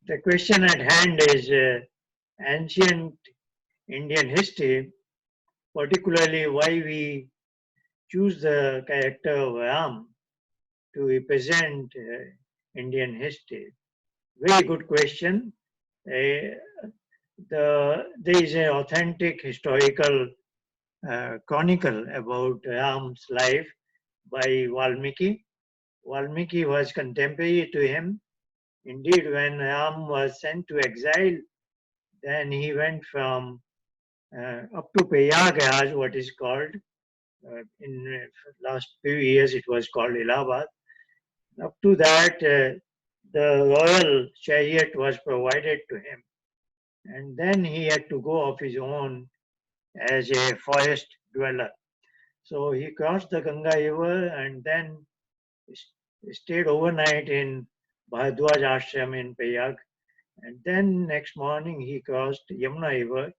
The question at hand is ancient Indian history, particularly why we choose the character of Ram to represent Indian history. Very good question. Uh, there is an authentic historical chronicle about Ram's life by Valmiki. Valmiki was contemporary to him. Indeed, when Ram was sent to exile, then he went from up to Prayagraj, what is called, in last few years it was called Allahabad. Up to that, the royal chariot was provided to him. And then he had to go of his own as a forest dweller. So he crossed the Ganga River and then stayed overnight in Bhardwaj Ashram in Prayag. And then next morning he crossed Yamuna River.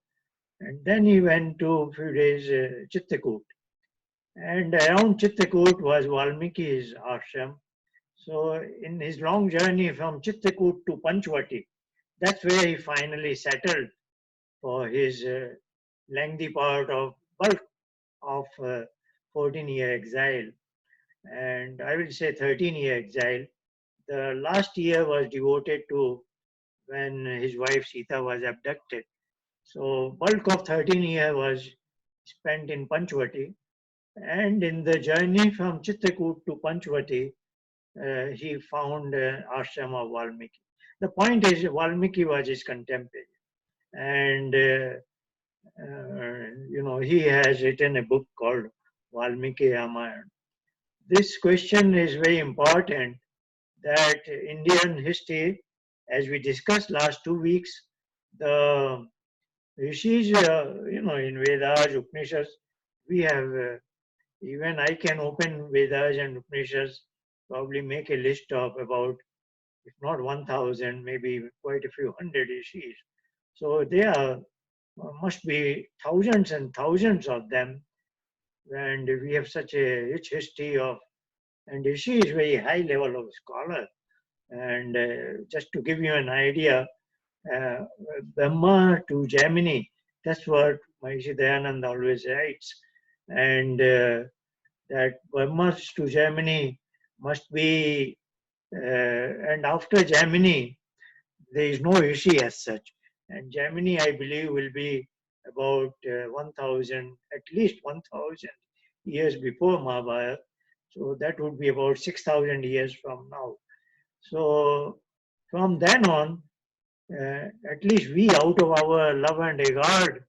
And then he went to a few days Chitrakoot. And around Chitrakoot was Valmiki's ashram. So in his long journey from Chitrakoot to Panchvati, that's where he finally settled for his lengthy part of bulk of 14-year exile. And I will say 13-year exile. The last year was devoted to when his wife Sita was abducted. So bulk of 13 years was spent in Panchvati. And in the journey from Chitrakoot to Panchvati, he found ashram of Valmiki. The point is, Valmiki was his contemporary, and he has written a book called Valmiki Ramayana. This question is very important. That Indian history, as we discussed last 2 weeks, the rishis, in Vedas, Upanishads, we have. Even I can open Vedas and Upanishads, probably make a list of about, if not 1,000, maybe quite a few hundred rishis. So there must be thousands and thousands of them, and we have such a rich history of, and rishi is very high level of scholar. And just to give you an idea, uh, Brahma to Gemini, that's what Maharishi Dayanand always writes. And that Brahma to Gemini must be, and after Gemini, there is no Rishi as such. And Gemini, I believe, will be about 1,000, at least 1,000 years before Mahabharata. So that would be about 6,000 years from now. So from then on, at least we, out of our love and regard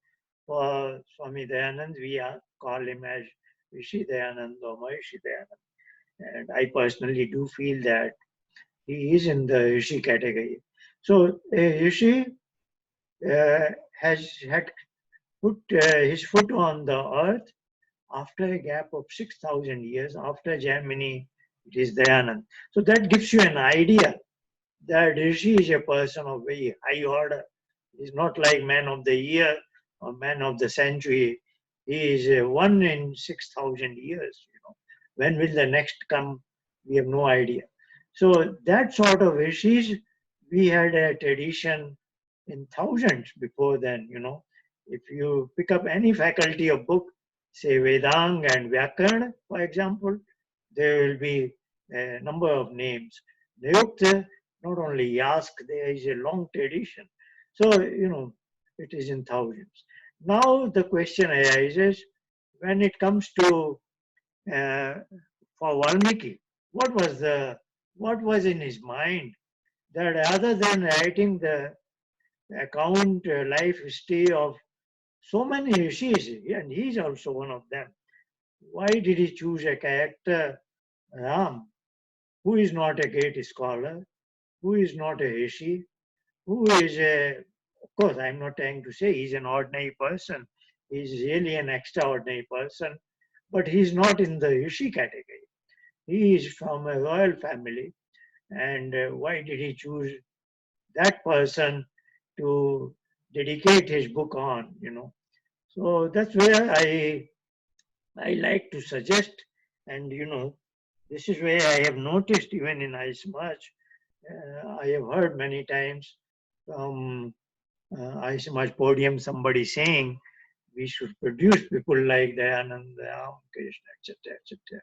for Swami Dayanand, we call him as Rishi Dayanand or Maharishi Dayanand. And I personally do feel that he is in the Rishi category. So Rishi has had put his foot on the earth after a gap of 6,000 years. After Gemini, it is Dayanand. So that gives you an idea that Rishi is a person of very high order. He's not like man of the year or man of the century. He is one in 6,000 years. When will the next come? We have no idea. So that sort of rishis, we had a tradition in thousands before then. If you pick up any faculty of book, say Vedang and Vyakaran, for example, there will be a number of names. Nayukta, not only Yask, there is a long tradition. So, it is in thousands. Now the question arises, when it comes to uh, for Valmiki, what was in his mind, that rather than writing the account life history of so many rishis, and he is also one of them, why did he choose a character Ram, who is not a great scholar, who is not a rishi, who is a, of course, I'm not trying to say he's an ordinary person. He's really an extraordinary person, but he's not in the rishi category. He is from a royal family. And why did he choose that person to dedicate his book on? So that's where I like to suggest, and this is where I have noticed, even in I Smash, I have heard many times from I see much podium somebody saying we should produce people like Dayanand, Ram, Krishna, etc., etc.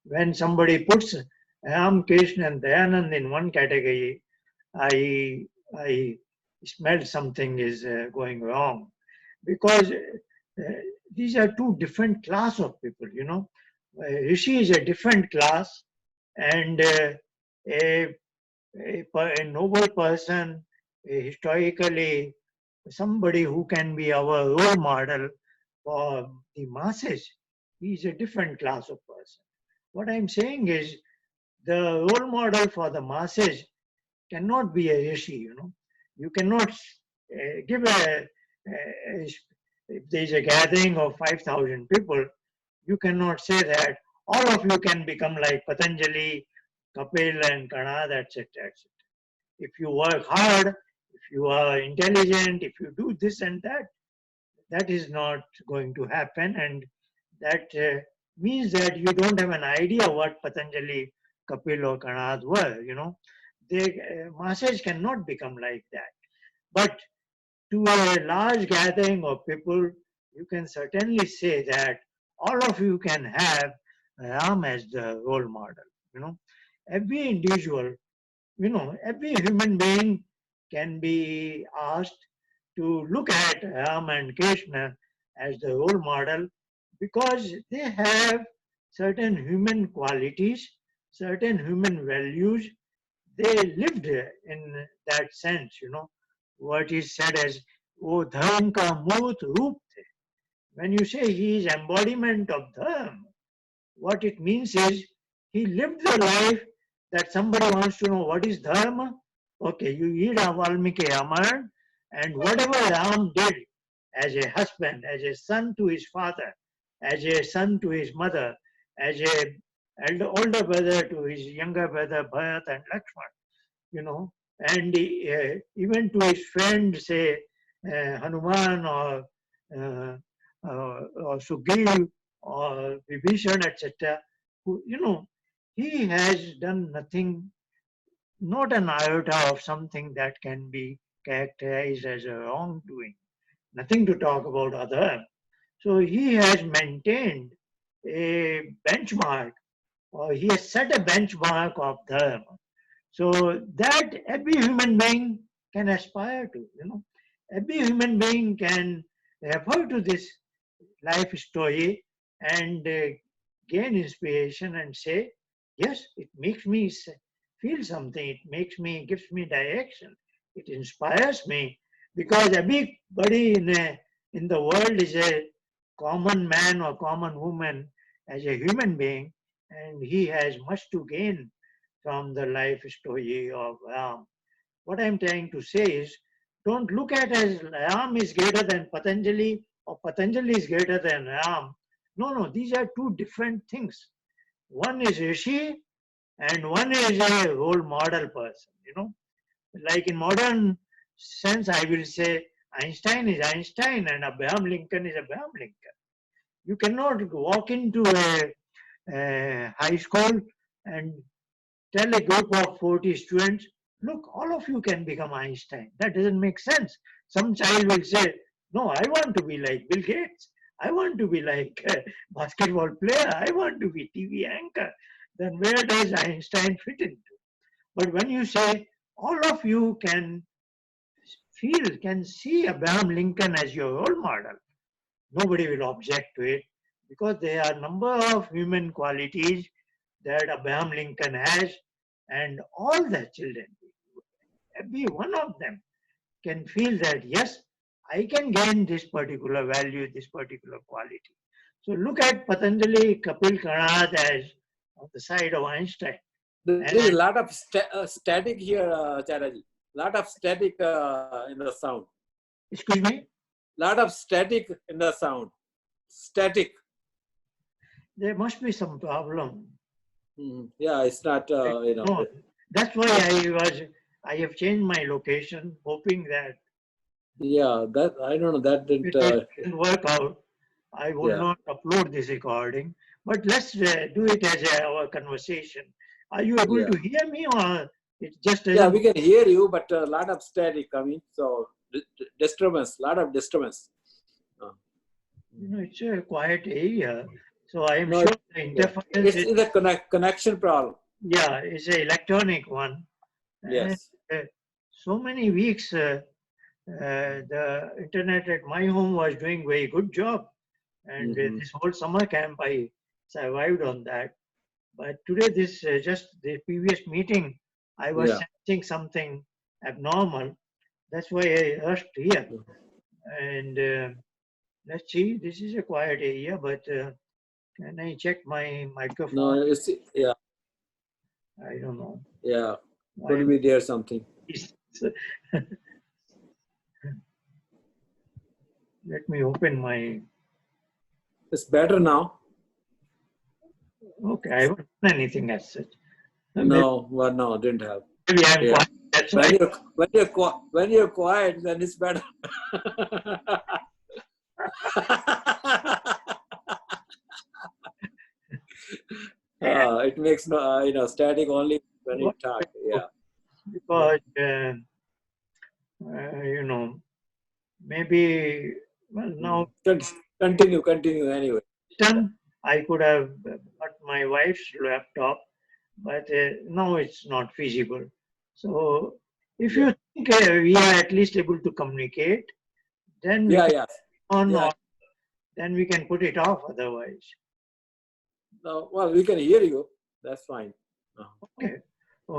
When somebody puts Ram, Krishna, and Dayanand in one category, I smell something is going wrong, because these are two different class of people. Rishi is a different class, and a, a noble person, historically somebody who can be our role model for the masses. He is a different class of person. What I'm saying is the role model for the masses cannot be a rishi. You cannot give if there's a gathering of 5,000 people, you cannot say that all of you can become like Patanjali, Kapil and Kanad, etc., etc. If you work hard, if you are intelligent, if you do this and that, that is not going to happen. And that means that you don't have an idea what Patanjali, Kapil or Kanad were. The masses cannot become like that. But to a large gathering of people, you can certainly say that all of you can have Ram as the role model. You know, every individual, every human being can be asked to look at Ram and Krishna as the role model, because they have certain human qualities, certain human values. They lived in that sense. What is said as, "O dharma ka moot roop the." When you say he is embodiment of dharma, what it means is he lived the life that somebody wants to know what is dharma. Okay, you read a Valmiki Ramayana, and whatever Ram did as a husband, as a son to his father, as a son to his mother, as a older brother to his younger brother Bharat and Lakshman, and even to his friend, say Hanuman uh, or Sugriv or Vibhishan, etc. He has done nothing, not an iota of something that can be characterized as a wrongdoing. Nothing to talk about other. So he has maintained a benchmark, or he has set a benchmark of dharma. So that every human being can aspire to. Every human being can refer to this life story and gain inspiration and say, yes, it makes me feel something. It gives me direction. It inspires me, because everybody in the world is a common man or common woman as a human being, and he has much to gain from the life story of Ram. What I'm trying to say is, don't look at as Ram is greater than Patanjali or Patanjali is greater than Ram. No, no, these are two different things. One is Rishi and one is a role model person. Like in modern sense, I will say Einstein is Einstein and Abraham Lincoln is Abraham Lincoln. You cannot walk into a high school and tell a group of 40 students, look, all of you can become Einstein. That doesn't make sense. Some child will say, no, I want to be like Bill Gates. I want to be like a basketball player. I want to be TV anchor. Then where does Einstein fit into? But when you say all of you can see Abraham Lincoln as your role model, nobody will object to it, because there are a number of human qualities that Abraham Lincoln has, and all the children, every one of them, can feel that yes, I can gain this particular value, this particular quality. So look at Patanjali, Kapil, Kanad as on the side of Einstein. There is a lot of static here, Acharya-ji. Lot of static in the sound. Excuse me? Lot of static in the sound. Static. There must be some problem. Yeah, it's not, No, that's why I have changed my location, hoping that. Yeah, that I don't know. That didn't. If it didn't work out, I will not upload this recording. But let's do it as our conversation. Are you able to hear me, or It just Yeah, doesn't. we can hear you, but a lot of static coming. So disturbance, lot of disturbance. Uh, It's a quiet area. So I am no, sure the yeah. interference is, It's a connection problem. yeah, it's an electronic one. And Yes. so many weeks, the internet at my home was doing very good job. And Hmm. this whole summer camp, I survived on that. But today, this just the previous meeting, I was Yeah. sensing something abnormal. That's why I rushed here. And let's see, this is a quiet area, but can I check my No, microphone? it's yeah, I don't know. yeah. I Could be there something. let me open my. It's better now. Okay, I haven't done anything as such. Maybe No, well, no, didn't have. I'm Yeah. quiet. That's why. When you're quiet, then it's better. It makes no, static only when you talk. Yeah. Because you know, maybe well now Continue anyway. done. I could have got my wife's laptop, but now it's not feasible. So if Yeah. you think we are at least able to communicate, then we Yeah, can yeah. on, Yeah. or then we can put it off otherwise. No, well, we can hear you. That's fine. Okay.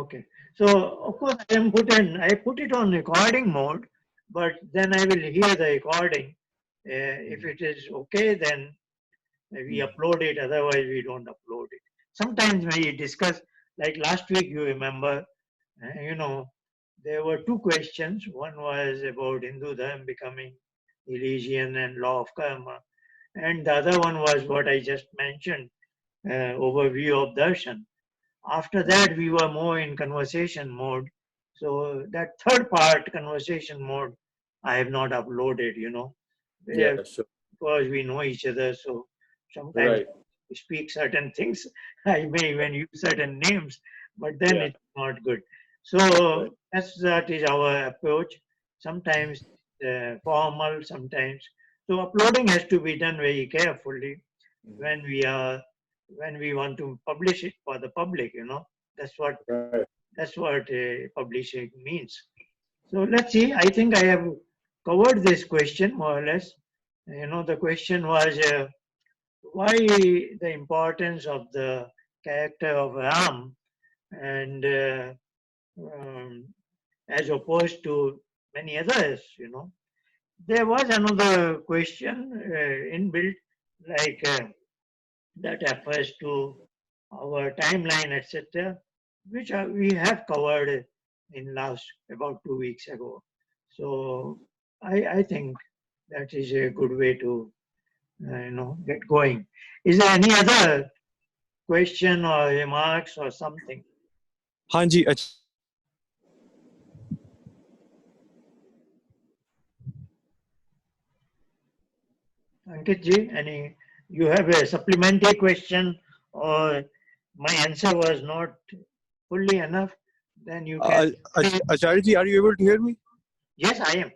Okay. So of course I put it on recording mode, but then I will hear the recording. If it is okay, then we upload it. Otherwise, we don't upload it. Sometimes we discuss, like last week, you remember, there were two questions. One was about Hindu Dharma becoming religion and law of karma, and the other one was what I just mentioned, overview of darshan. After that, we were more in conversation mode. So that third part, conversation mode, I have not uploaded, Yeah, sure. because we know each other. So sometimes Right. we speak certain things. I may even use certain names, but then Yeah. it's not good. Right. So that is our approach. Sometimes formal, sometimes. So uploading has to be done very carefully when we want to publish it for the public. That's what Right. publishing means. So let's see. I think I have covered this question more or less. The question was why the importance of the character of Ram and um, as opposed to many others. There was another question inbuilt, like that refers to our timeline, etc., which we have covered in last about 2 weeks ago. So I think that is a good way to get going. Is there any other question or remarks or something? हाँ जी Ankit ji, you have a supplementary question or my answer was not fully enough? Then you can. Acharya ji, are you able to hear me? Yes, I am.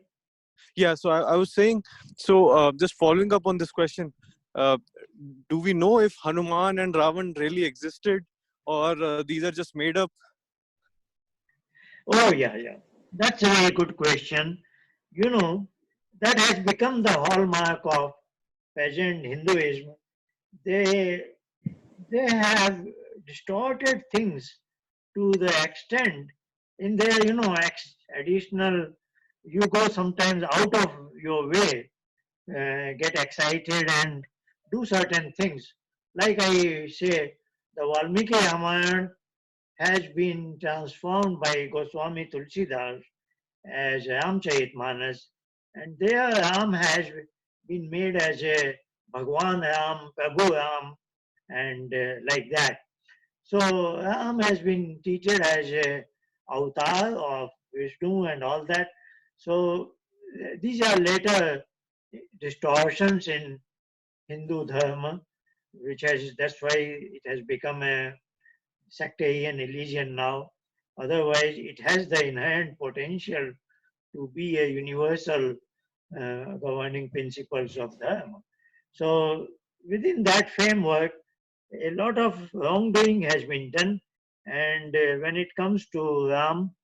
Yeah, so I was saying, so just following up on this question, do we know if Hanuman and Ravan really existed, or these are just made up? Oh, yeah, yeah. That's a very good question. That has become the hallmark of peasant Hinduism. They they have distorted things to the extent in their, additional, you go sometimes out of your way, get excited and do certain things. Like I say, the Valmiki Ramayana has been transformed by Goswami Tulsidas as Ramcharitmanas, and there Ram has been made as a Bhagwan Ram, Prabhu Ram, and like that. So Ram has been treated as a avatar of Vishnu and all that. So these are later distortions in Hindu Dharma, that's why it has become a sectarian religion now. Otherwise, it has the inherent potential to be a universal governing principles of dharma. So within that framework, a lot of wrongdoing has been done, and when it comes to Ram,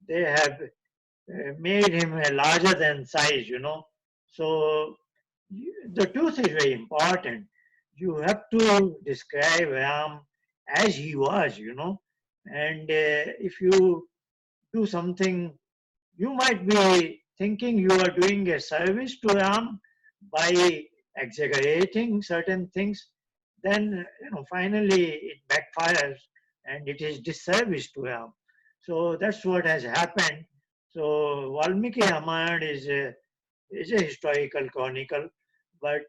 they have made him a larger than size, So the truth is very important. You have to describe Ram as he was, and if you do something, you might be thinking you are doing a service to Ram by exaggerating certain things, then finally it backfires and it is disservice to Ram. So that's what has happened. So Valmiki Ramayana is a historical chronicle, but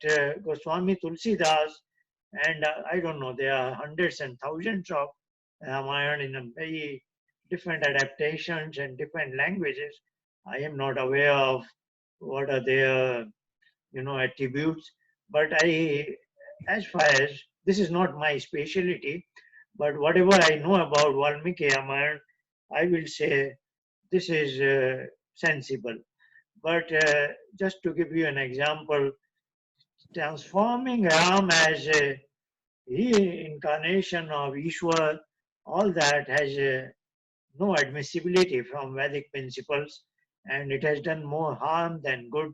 Goswami Tulsidas and I don't know, there are hundreds and thousands of Ramayana in a very different adaptations and different languages. I am not aware of what are their attributes, but as far as this is not my specialty, but whatever I know about Valmiki Ramayana, I will say this is sensible. But just to give you an example, transforming Ram as a reincarnation of Ishwar, all that has no admissibility from Vedic principles, and it has done more harm than good.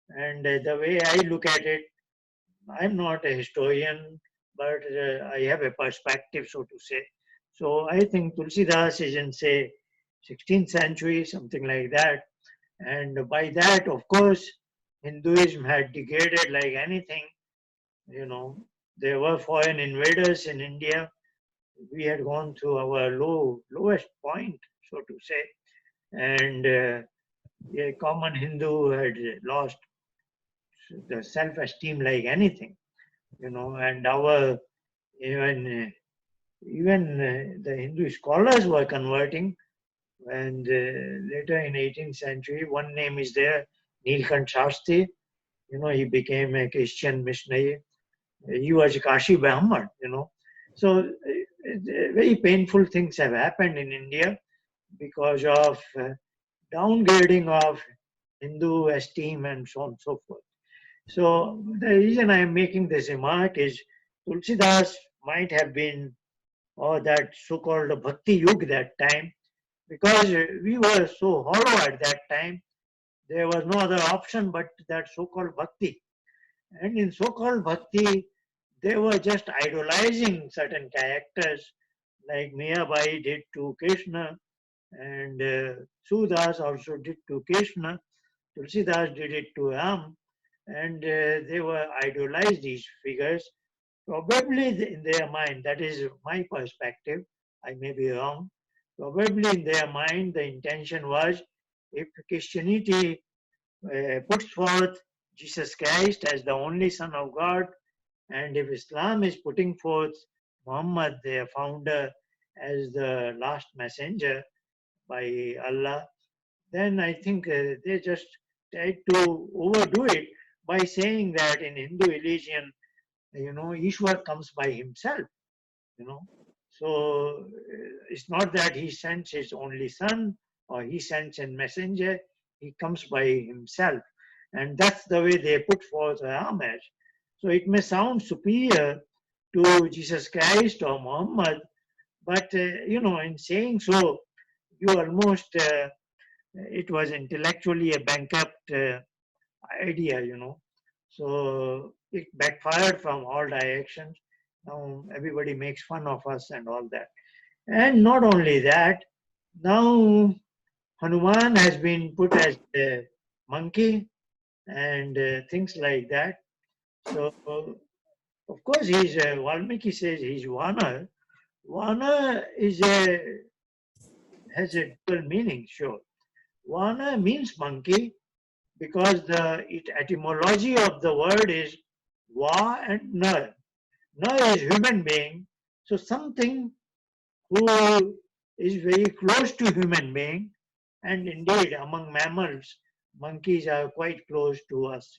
And the way I look at it, I'm not a historian, but I have a perspective, so to say. So I think Tulsidas is in, say, 16th century, something like that. And by that, of course, Hinduism had degraded like anything. You know, there were foreign invaders in India. We had gone through our lowest point, so to say, and a common Hindu had lost the self-esteem like anything, and our even the Hindu scholars were converting, and later in 18th century, one name is there, Nilkant Shastri. He became a Christian missionary. He was a Kashi Brahman. So very painful things have happened in India because of downgrading of Hindu esteem and so on and so forth. So the reason I am making this remark is Tulsidas might have been, or that so-called Bhakti Yug that time, because we were so hollow at that time, there was no other option but that so-called Bhakti. And in so-called Bhakti, they were just idolizing certain characters like Mirabai did to Krishna, and Sudas also did to Krishna. Tulsidas did it to Ram, and they were idolized these figures. Probably in their mind, that is my perspective, I may be wrong. Probably in their mind, the intention was if Christianity puts forth Jesus Christ as the only Son of God, and if Islam is putting forth Muhammad, their founder, as the last messenger by Allah, then I think they just tried to overdo it by saying that in Hindu religion, Ishwar comes by himself, you know. So it's not that he sends his only son or he sends a messenger, he comes by himself. And that's the way they put forth Ramesh. So it may sound superior to Jesus Christ or Muhammad, but in saying so, you almost it was intellectually a bankrupt idea, So it backfired from all directions. Now everybody makes fun of us and all that. And not only that, now Hanuman has been put as a monkey and things like that. So of course he's Valmiki says he's Vana. Vana has a dual meaning, sure. Vana means monkey because the etymology of the word is va and nar. Nar is human being, so something who is very close to human being, and indeed among mammals, monkeys are quite close to us,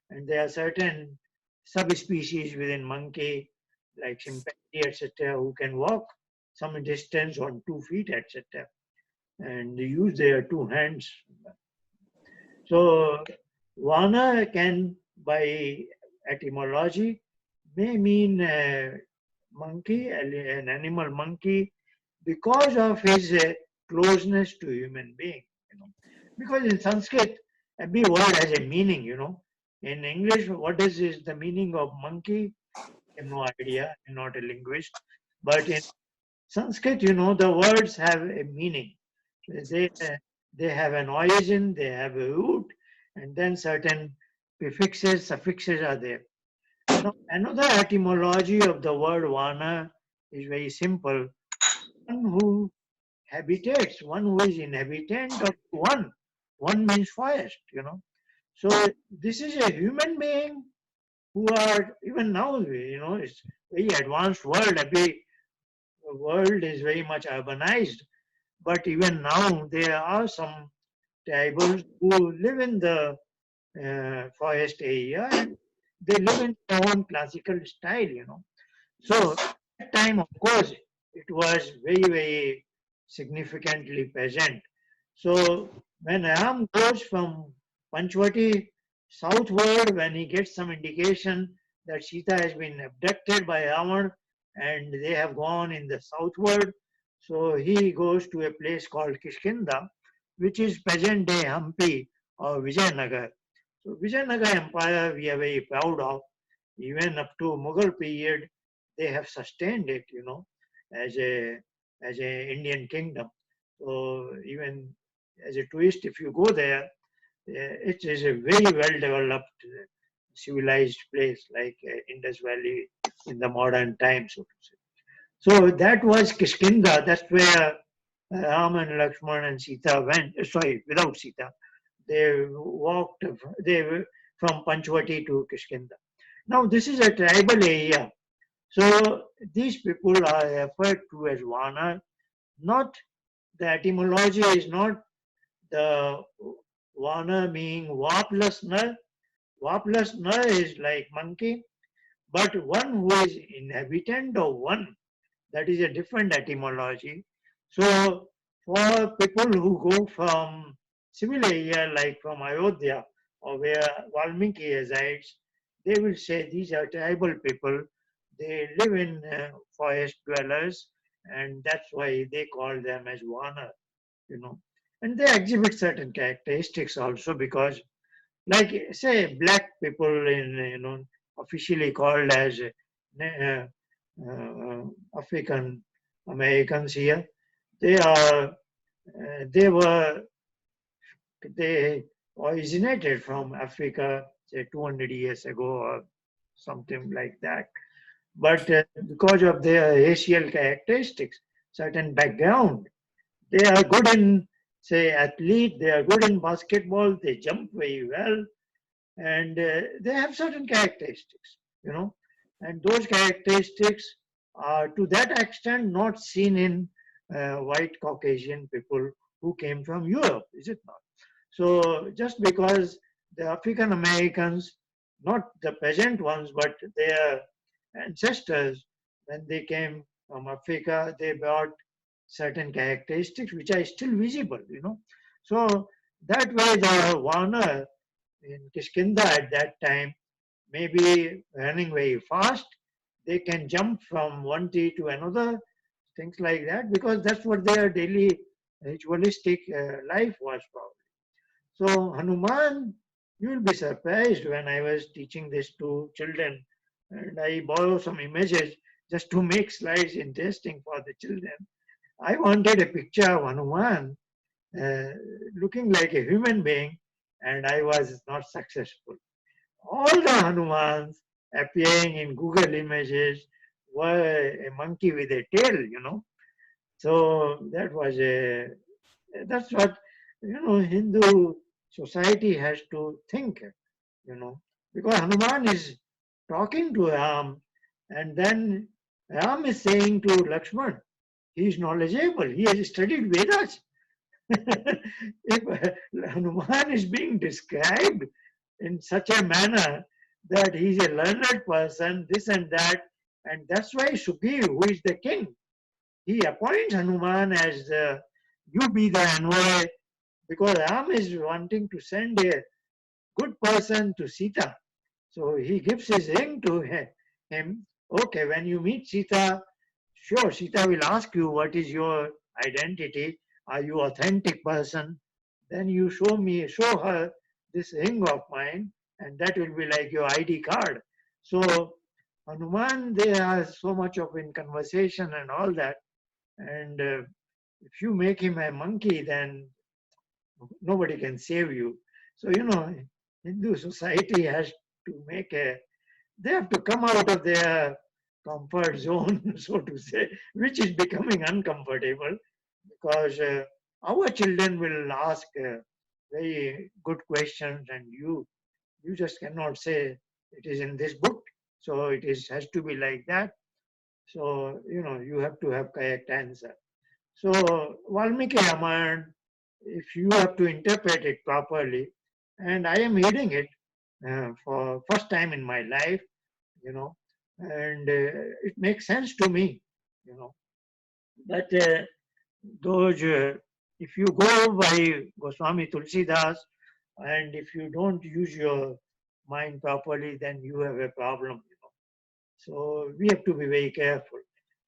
and there are certain subspecies within monkey like chimpanzee, etc., who can walk. some distance on 2 feet, etc. And they use their 2 hands. So Vana can, by etymology, may mean monkey, an animal monkey, because of his closeness to human being. Because in Sanskrit, every word has a meaning. In English, what is the meaning of monkey? I have no idea. I'm not a linguist. But in Sanskrit, the words have a meaning. They, they have an origin, they have a root, and then certain prefixes, suffixes are there. Now, another etymology of the word vana is very simple. One who habitates, one who is inhabitant of one. One means forest. So this is a human being who are, even now, it's very advanced world. Every world is very much urbanized. But even now, there are some tribals who live in the forest area, and they live in their own classical style. So at that time, of course, it was very, very significantly present. So when Ram goes from Panchvati southward, when he gets some indication that Sita has been abducted by Ravan and they have gone in the southward, so he goes to a place called Kishkinda, which is present day Hampi or Vijayanagar. So Vijayanagar Empire we are very proud of. Even up to Mughal period, they have sustained it, as a Indian kingdom. So even as a tourist, if you go there, it is a very well developed, civilized place like Indus Valley in the modern times, so to say. So that was Kishkinda. That's where Ram and Lakshman and Sita went. Sorry, without Sita, they walked. They were from Panchvati to Kishkinda. Now this is a tribal area. So these people are referred to as Vana. Not the etymology is not the Vana meaning Va plus Na. Va plus Na is like monkey, but one who is inhabitant of one, that is a different etymology. So for people who go from civil area like from Ayodhya or where Valmiki resides, they will say these are tribal people. They live in forest dwellers, and that's why they call them as Vana. And they exhibit certain characteristics also because, like say, black people in officially called as African Americans here, they are they were they originated from Africa, say 200 years ago or something like that. But because of their racial characteristics, certain background, they are good in, say, athlete, they are good in basketball, they jump very well, and they have certain characteristics. And those characteristics are to that extent not seen in white Caucasian people who came from Europe, is it not? So just because the African Americans, not the present ones, but their ancestors, when they came from Africa, they brought certain characteristics which are still visible. So that way the Warner in Kishkinda at that time may be running very fast. They can jump from one tree to another, things like that, because that's what their daily ritualistic life was probably. So Hanuman, you will be surprised when I was teaching this to children, and I borrow some images just to make slides interesting for the children. I wanted a picture of Hanuman uh, looking like a human being, and I was not successful. All the Hanumans appearing in Google images were a monkey with a tail. So that's what, Hindu society has to think, because Hanuman is talking to Ram, and then Ram is saying to Lakshman, he is knowledgeable, he has studied Vedas. If Hanuman is being described in such a manner that he's a learned person, this and that, and that's why Sugriv, who is the king, he appoints Hanuman as you be the envoy, because Ram is wanting to send a good person to Sita. So he gives his ring to him. Okay, when you meet Sita, sure, Sita will ask you what is your identity. Are you authentic person? Then you show her this ring of mine, and that will be like your ID card. So Hanuman, they are so much of in conversation and all that. And if you make him a monkey, then nobody can save you. So, Hindu society has to they have to come out of their comfort zone, so to say, which is becoming uncomfortable because our children will ask very good questions, and you just cannot say it is in this book, so has to be like that. So, you have to have correct answer. So Valmiki Ramayana, if you have to interpret it properly, and I am reading it for first time in my life, and it makes sense to me, that those, if you go by Goswami Tulsidas, and if you don't use your mind properly, then you have a problem. So we have to be very careful.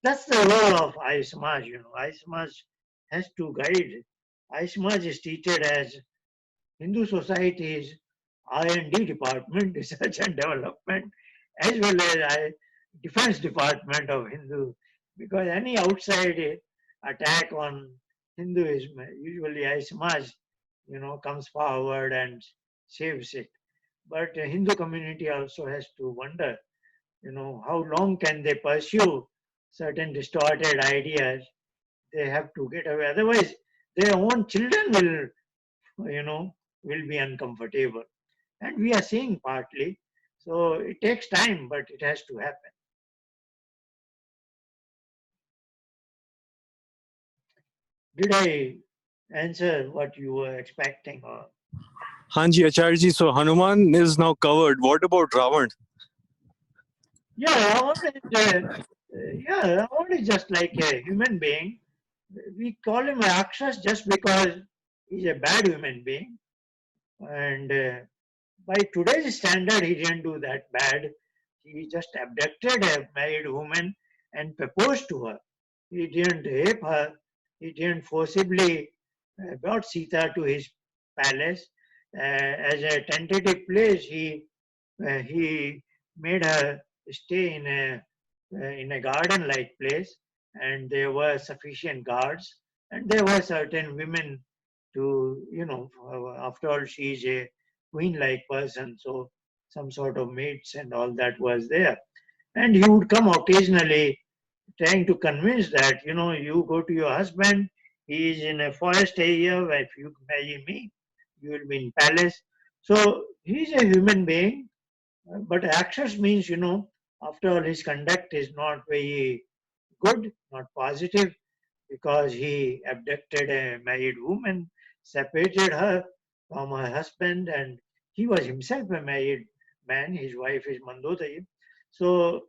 That's the role of I Samaj. I Samaj has to guide. I Samaj is treated as Hindu society's R&D department, research and development, as well as defense department of Hindu, because any outside attack on Hinduism, usually I Samaj, comes forward and saves it. But the Hindu community also has to wonder, how long can they pursue certain distorted ideas? They have to get away. Otherwise, their own children will be uncomfortable. And we are seeing partly. So it takes time, but it has to happen. Did I answer what you were expecting? Or Hanji Acharya-ji, so Hanuman is now covered. What about Ravan? yeah, Ravan is just like a human being. We call him a Rakshas just because he's a bad human being. And by today's standard, he didn't do that bad. He just abducted a married woman and proposed to her. He didn't rape her. He didn't forcibly brought Sita to his palace. As a tentative place, he made her stay in a garden-like place, and there were sufficient guards, and there were certain women to, after all, she's a queen-like person, so some sort of mates and all that was there. And he would come occasionally trying to convince that, you go to your husband, he is in a forest area, where if you marry me, you will be in palace. So he's a human being, but Rakshas means, after all, his conduct is not very good, not positive, because he abducted a married woman, separated her from her husband, and he was himself a married man. His wife is Mandodari. So,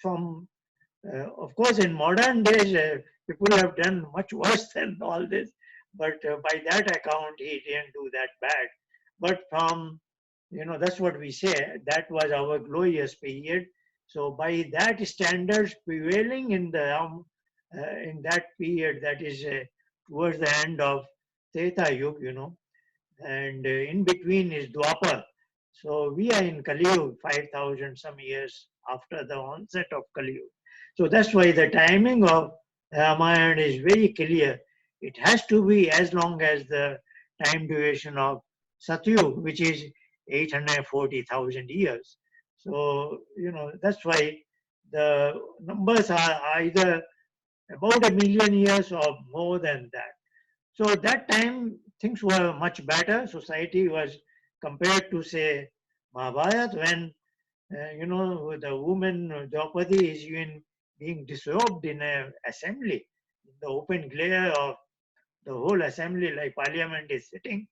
of course, in modern days, people have done much worse than all this, but by that account, he didn't do that bad. But that's what we say. That was our glorious period. So by that standards prevailing in that period, that is towards the end of Treta Yuga, and in between is Dwapar. So we are in Kali Yuga, 5,000 some years after the onset of Kali Yuga. So that's why the timing of Ramayana is very clear. It has to be as long as the time duration of Satyuga, which is 840,000 years. So, that's why the numbers are either about 1,000,000 years or more than that. So at that time, things were much better. Society was compared to, say, Mahabharat, when, the woman, Draupadi, is even being disrobed in an assembly, in the open glare of the whole assembly, like parliament is sitting,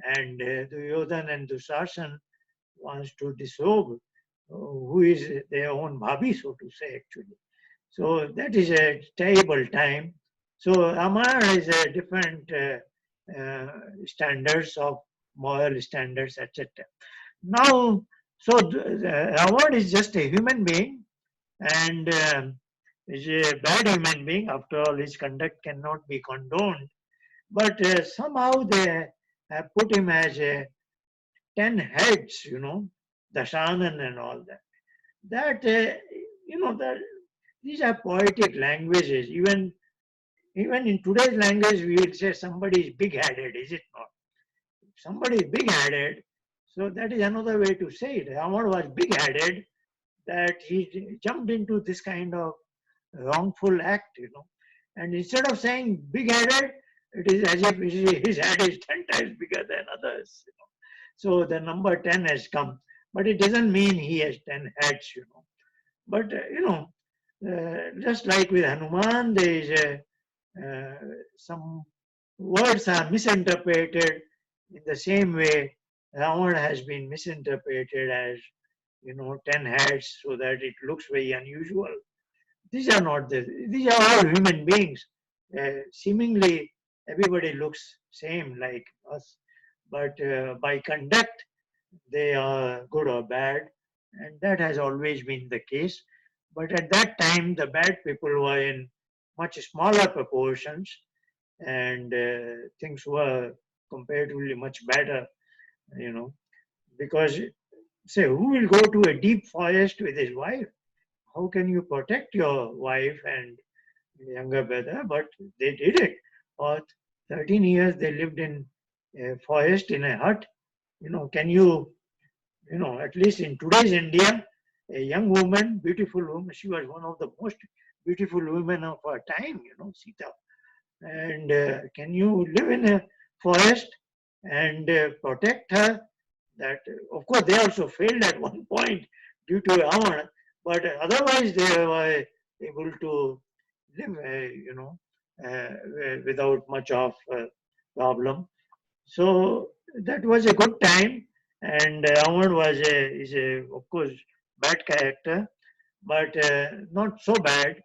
and Duryodhan and Dushasan wants to disrobe who is their own bhabhi, so to say, actually. So that is a terrible time. So Ramayana is a different standards of moral standards, etc. Now, so Ravana is just a human being, and is a bad human being. After all, his conduct cannot be condoned. But somehow they have put him as a 10 heads, Dashanan and all that. That that these are poetic languages. Even in today's language, we will say somebody is big-headed, is it not? If somebody is big-headed, so that is another way to say it. Ravana was big-headed, that he jumped into this kind of wrongful act. And instead of saying big-headed, it is as if his head is 10 times bigger than others. So the number 10 has come, but it doesn't mean he has 10 heads. But just like with Hanuman, there is some words are misinterpreted in the same way. Ravana has been misinterpreted as 10 heads, so that it looks very unusual. These are not these are all human beings. Seemingly, everybody looks same like us, but by conduct, they are good or bad, and that has always been the case. But at that time, the bad people were in much smaller proportions, and things were comparatively much better, you know, because say, who will go to a deep forest with his wife? How can you protect your wife and younger brother? But they did it. For 13 years, they lived in a forest in a hut. Can at least in today's India, a young woman, beautiful woman, she was one of the most beautiful women of her time, Sita. And can you live in a forest and protect her? That, of course, they also failed at one point due to Ravana, but otherwise they were able to live, without much of problem. So that was a good time, and Ravana is of course bad character, but not so bad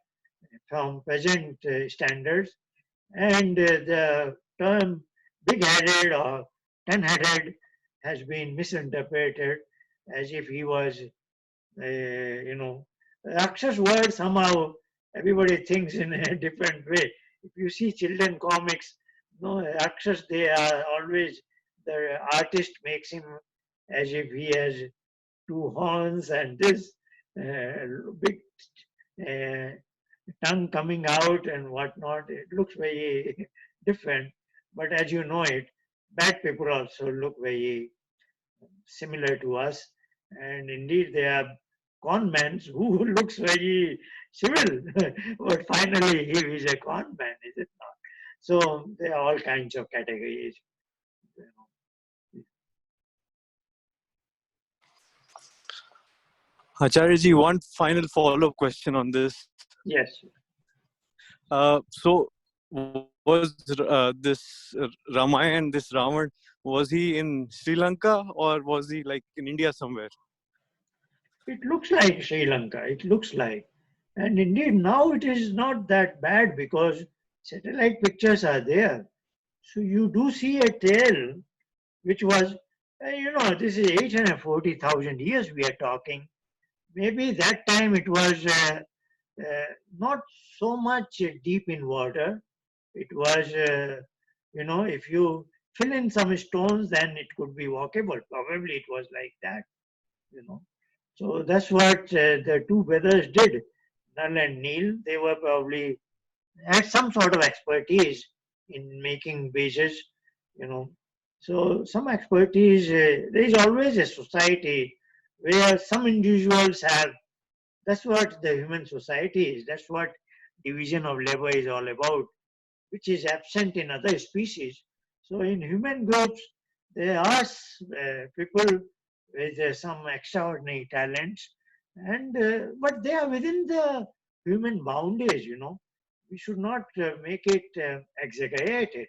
from present standards. And the term big-headed or 10-headed has been misinterpreted as if he was, Rakshas word somehow everybody thinks in a different way. If you see children comics, no, Rakshas, they are always, the artist makes him as if he has two horns and this big uh, tongue coming out and whatnot. It looks very different. But as you know it, bad people also look very similar to us. And indeed, there are con men who looks very civil, but finally he is a con man, is it not? So there are all kinds of categories. Acharya-ji, one final follow-up question on this. Yes. So was this Ramayana, this Ravan, was he in Sri Lanka or was he like in India somewhere? It looks like Sri Lanka, it looks like. And indeed, now it is not that bad because satellite pictures are there. So you do see a tale which was, this is 840,000 years we are talking. Maybe that time it was not so much deep in water. It was, if you fill in some stones, then it could be walkable. Probably it was like that. So that's what the two brothers did. Nal and Neil, they were probably had some sort of expertise in making bases, you know. So some expertise, there is always a society where some individuals have, that's what the human society is, that's what division of labor is all about, which is absent in other species. So in human groups, there are people with some extraordinary talents, and but they are within the human boundaries. We should not make it exaggerated.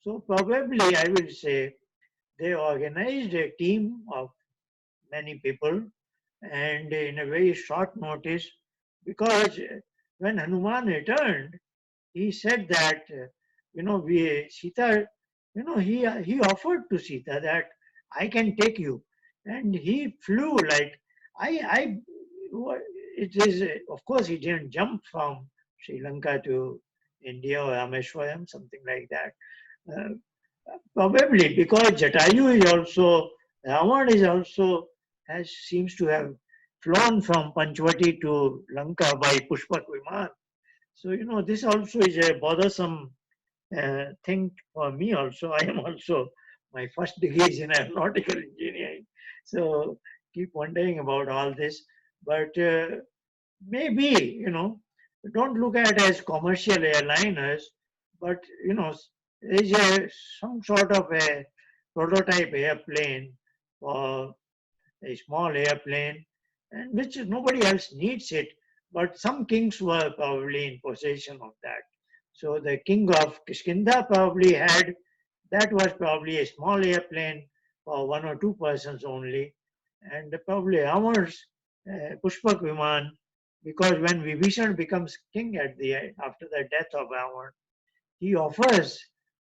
So probably I will say they organized a team of many people, and in a very short notice, because when Hanuman returned, he said that, Sita, he offered to Sita that I can take you. And he flew like, I, it is, of course, he didn't jump from Sri Lanka to India or Rameshwaram, something like that. Uh, Probably because Jatayu is also, Ravan is also, seems to have flown from Panchvati to Lanka by Pushpak Viman. So, this also is a bothersome thing for me also. I am also, my first degree is in aeronautical engineering. So, keep wondering about all this. But maybe, don't look at as commercial airliners, but, there is some sort of a prototype airplane or a small airplane, and which nobody else needs it, but some kings were probably in possession of that. So the king of Kishkinda probably had, that was probably a small airplane for one or two persons only, and probably Ramar's Pushpak Viman, because when Vibhishan becomes king at the after the death of Ravana, he offers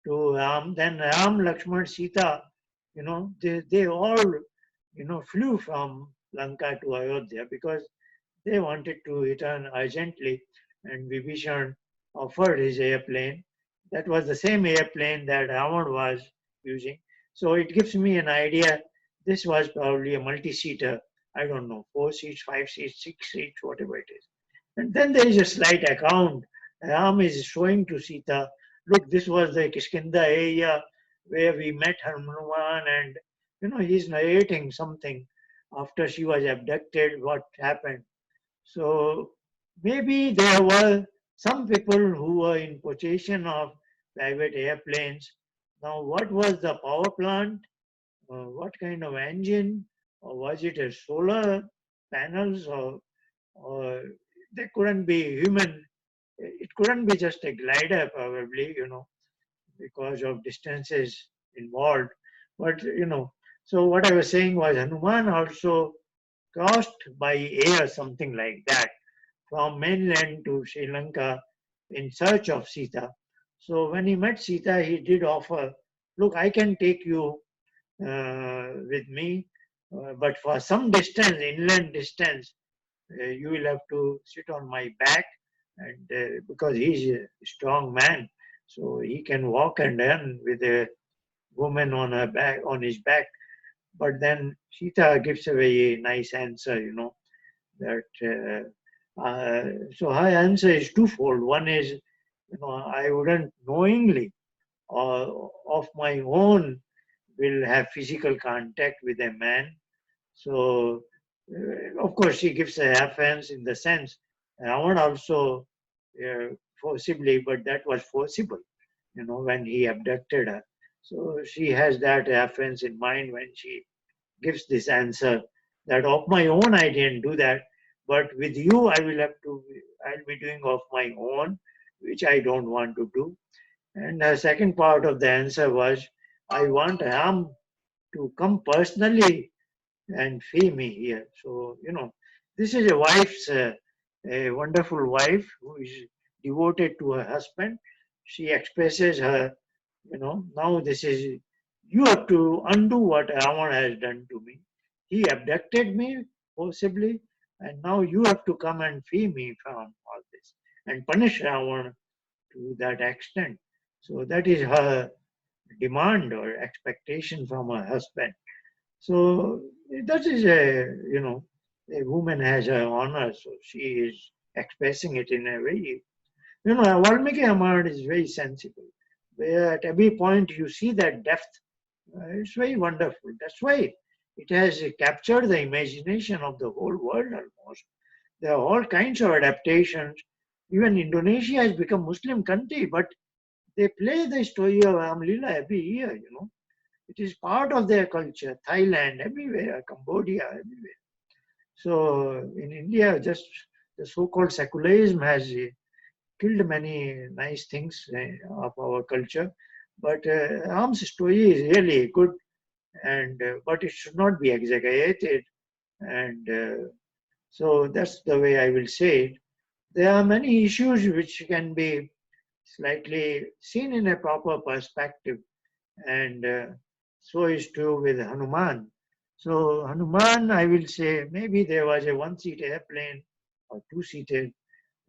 to Ram, then Ram, Lakshman, Sita, they all, flew from Lanka to Ayodhya because they wanted to return urgently, and Vibhishan offered his airplane. That was the same airplane that Ravan was using. So it gives me an idea. This was probably a multi-seater. I don't know, 4 seats, 5 seats, 6 seats, whatever it is. And then there is a slight account. Ram is showing to Sita, look, this was the Kishkinda area where we met Hanuman, and he's narrating something after she was abducted, what happened. So maybe there were some people who were in possession of private airplanes. Now, what was the power plant? What kind of engine? Or was it a solar panels? Or there couldn't be human. It couldn't be just a glider, probably, because of distances involved. But, so what I was saying was Hanuman also crossed by air, something like that, from mainland to Sri Lanka in search of Sita. So when he met Sita, he did offer, look, I can take you with me, but for some distance, inland distance, you will have to sit on my back, and because he's a strong man, so he can walk and run with a woman on her back, on his back. But then Sita gives a very nice answer, that so her answer is twofold. One is, I wouldn't knowingly or of my own will have physical contact with a man. So, of course, she gives a offense in the sense, Ravan also forcibly, but that was forcible, when he abducted her. So she has that offense in mind when she gives this answer that of my own I didn't do that, but with you I'll be doing of my own, which I don't want to do. And the second part of the answer was, I want Ram to come personally and fee me here. So, this is a wife's, a wonderful wife who is devoted to her husband. She expresses her, now this is, you have to undo what Ravan has done to me. He abducted me forcibly, and now you have to come and free me from all this and punish Ravan to that extent. So that is her demand or expectation from her husband. So that is a woman has her honor, so she is expressing it in a very, Valmiki Ramayana is very sensible. Where at every point you see that depth, it's very wonderful. That's why it has captured the imagination of the whole world almost. There are all kinds of adaptations. Even Indonesia has become Muslim country, but they play the story of Ram Leela every year. It is part of their culture. Thailand, everywhere, Cambodia, everywhere. So in India, just the so-called secularism has killed many nice things of our culture. But Ram's story is really good, and but it should not be exaggerated. And so that's the way I will say it. there are many issues which can be slightly seen in a proper perspective, and so is true with Hanuman. So Hanuman, I will say, maybe there was a one-seat airplane or two-seated,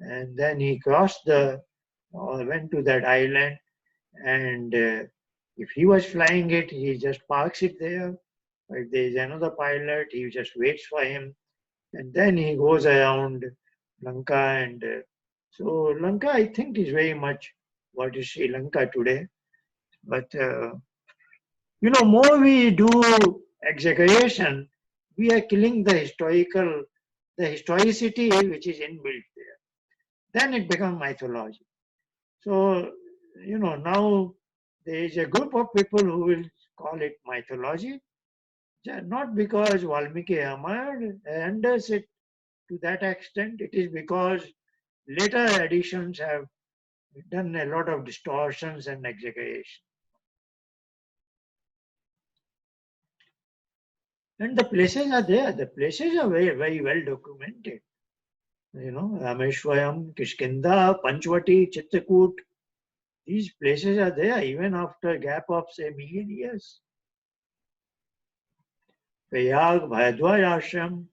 and then he crossed the or went to that island, and if he was flying it, he just parks it there. If there is another pilot, he just waits for him, and then he goes around Lanka. And so Lanka, I think, is very much what is Sri Lanka today. But more we do exaggeration, we are killing the historicity which is inbuilt there. Then it becomes mythology. So, now there is a group of people who will call it mythology, not because Valmiki Ramayana renders it to that extent. It is because later editions have done a lot of distortions and exaggeration. And the places are there. The places are very, very well documented. Rameshwaram, Kishkinda, Panchvati, Chitrakoot. These places are there even after a gap of, say, million years. Prayag, Bharadwaj Ashram,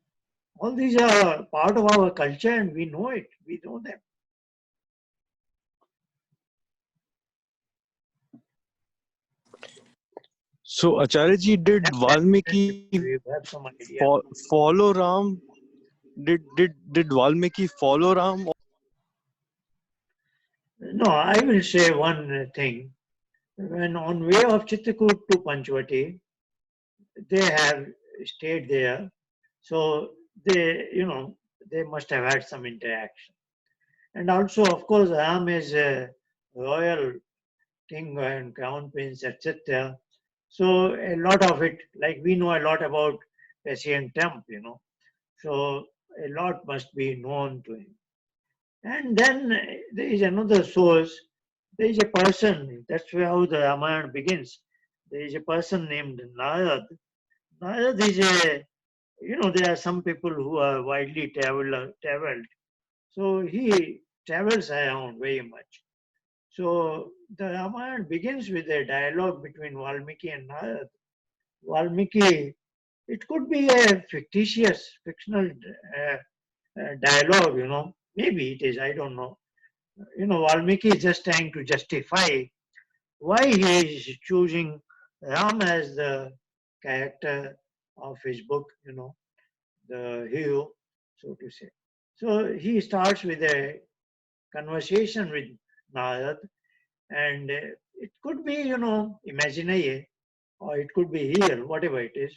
all these are part of our culture and we know it. We know them. So Acharya-ji, did Valmiki We have some idea. follow Ram? Did Valmiki follow Ram? No, I will say one thing. When on way of Chitrakoot to Panchvati, they have stayed there. So they must have had some interaction. And also, of course, Ram is a royal king and crown prince, etc. So a lot of it, like we know a lot about Persian Trump, So a lot must be known to him. And then there is another source. There is a person, that's how the Ramayana begins. There is a person named Narad. Narad is there are some people who are widely traveled. So he travels around very much. So the Ramayana begins with a dialogue between Valmiki and Narad. Valmiki, it could be a fictional dialogue, maybe it is, I don't know. Valmiki is just trying to justify why he is choosing Ram as the character of his book, the hero, so to say. So he starts with a conversation with Narad, and it could be, imaginary, or it could be real, whatever it is.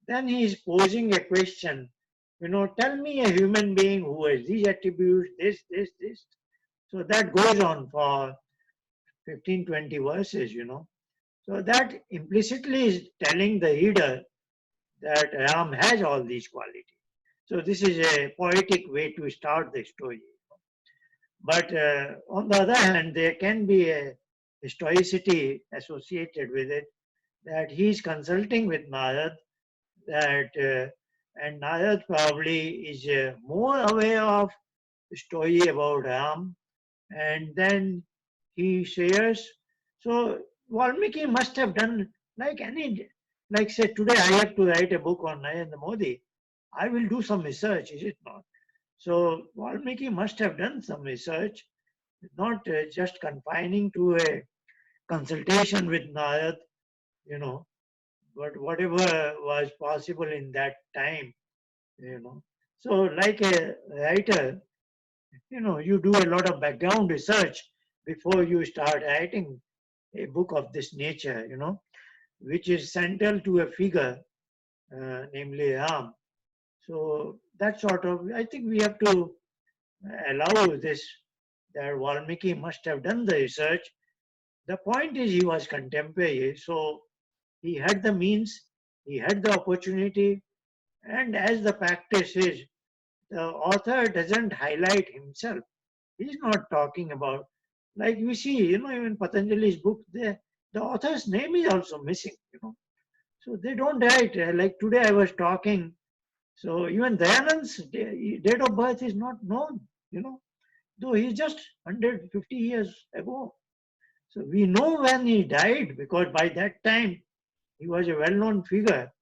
Then he is posing a question, tell me a human being who has these attributes, this. So that goes on for 15, 20 verses, So that implicitly is telling the reader that Ram has all these qualities. So this is a poetic way to start the story. But on the other hand, there can be a historicity associated with it, that he is consulting with Narad, and Narad probably is more aware of the story about Ram, and then he shares. So Valmiki must have done like say today I have to write a book on Narendra Modi. I will do some research, is it not? So Valmiki must have done some research, not just confining to a consultation with Narad, but whatever was possible in that time, So like a writer, you do a lot of background research before you start writing a book of this nature, which is central to a figure, namely Ram. So that sort of, I think we have to allow this, that Valmiki must have done the research. The point is he was contemporary, so he had the means, he had the opportunity, and as the practice is, the author doesn't highlight himself. He's not talking about, like we see, even Patanjali's book, the author's name is also missing, So they don't write. Like today I was talking, so even Dayanand's date of birth is not known, though he's just 150 years ago. So we know when he died because by that time he was a well-known figure.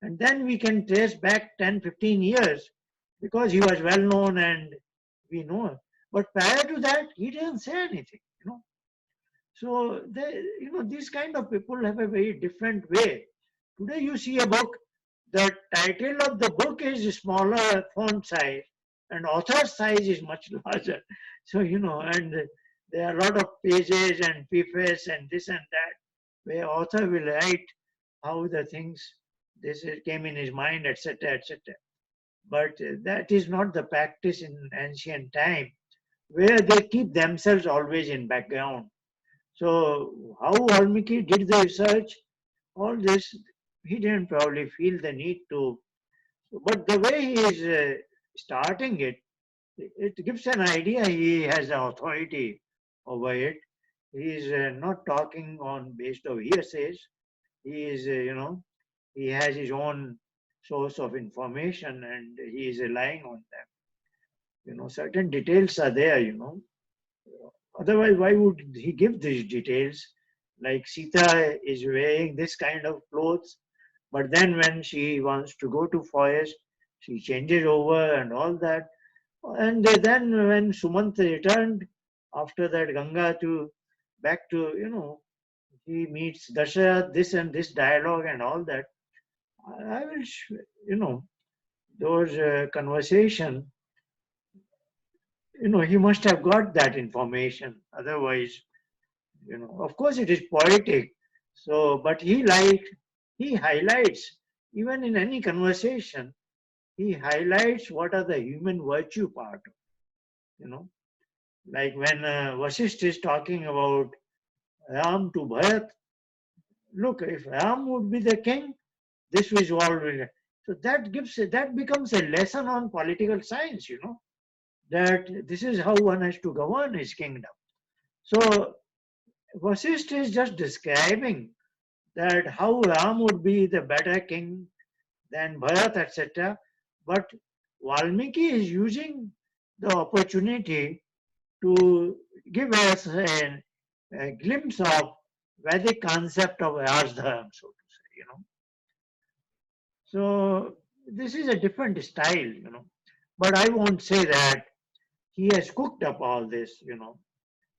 And then we can trace back 10, 15 years because he was well-known and we know. But prior to that, he didn't say anything. So these kind of people have a very different way. Today you see a book, the title of the book is smaller font size and author size is much larger. So, and there are a lot of pages and preface and this and that where author will write how the things, came in his mind, etc., etc. But that is not the practice in ancient time where they keep themselves always in background. So how Valmiki did the research, all this, he didn't probably feel the need to. But the way he is starting it, it gives an idea he has the authority over it. He is not talking on based of hearsays. He is, he has his own source of information and he is relying on them. Certain details are there. Otherwise, why would he give these details? Like Sita is wearing this kind of clothes, but then when she wants to go to forest, she changes over and all that. And then when Sumant returned after that Ganga back to, he meets Dasharatha, this and this dialogue and all that. I will, those conversation, he must have got that information. Otherwise, of course it is poetic. So, but he highlights, even in any conversation, he highlights what are the human virtue part. Like when Vasishtha is talking about Ram to Bharat, look, if Ram would be the king, this was all. So that becomes a lesson on political science, that this is how one has to govern his kingdom. So Vasishtha is just describing that how Ram would be the better king than Bharat, etc. But Valmiki is using the opportunity to give us a glimpse of Vedic concept of Rajdharma, so to say. So this is a different style. But I won't say that he has cooked up all this.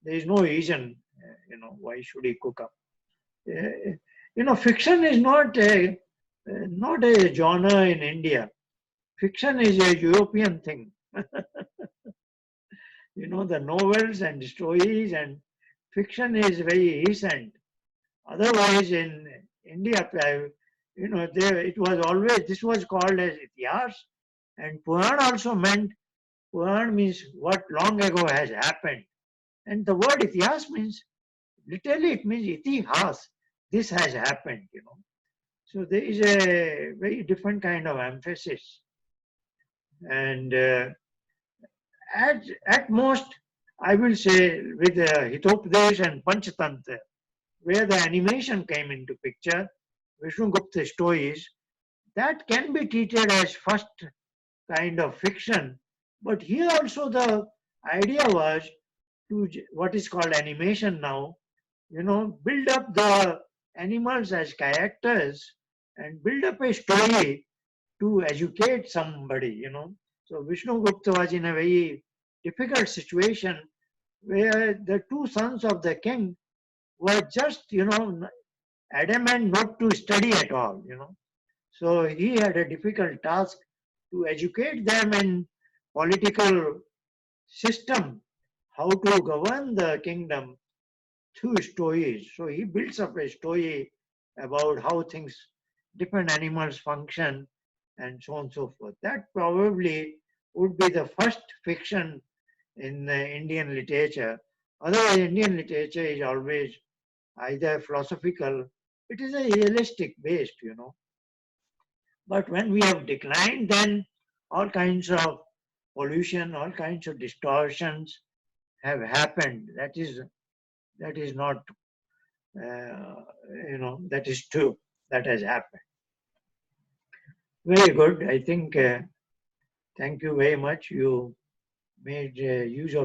There is no reason, why should he cook up? Fiction is not a genre in India. Fiction is a European thing. The novels and stories and fiction is very recent. Otherwise, in India, it was always, this was called as Ityas, and Puran also meant, Puran means what long ago has happened. And the word Ityas means, literally it means Itihas, this has happened. So there is a very different kind of emphasis. And at most, I will say with Hitopadesh and Panchatantra, where the animation came into picture, Vishnu Gupta stories, that can be treated as first kind of fiction. But here also the idea was to what is called animation now, build up the animals as characters and build up a story to educate somebody. So Vishnu Gupta was in a very difficult situation where the two sons of the king were just, adamant not to study at all. So he had a difficult task to educate them in political system, how to govern the kingdom through stories. So he builds up a story about how things, different animals function and so on and so forth. That probably would be the first fiction in Indian literature. Otherwise, Indian literature is always either philosophical, it is a realistic based. But when we have declined, then all kinds of pollution, all kinds of distortions have happened. That is not, that is true. That has happened. Very good. I think, thank you very much. You made use of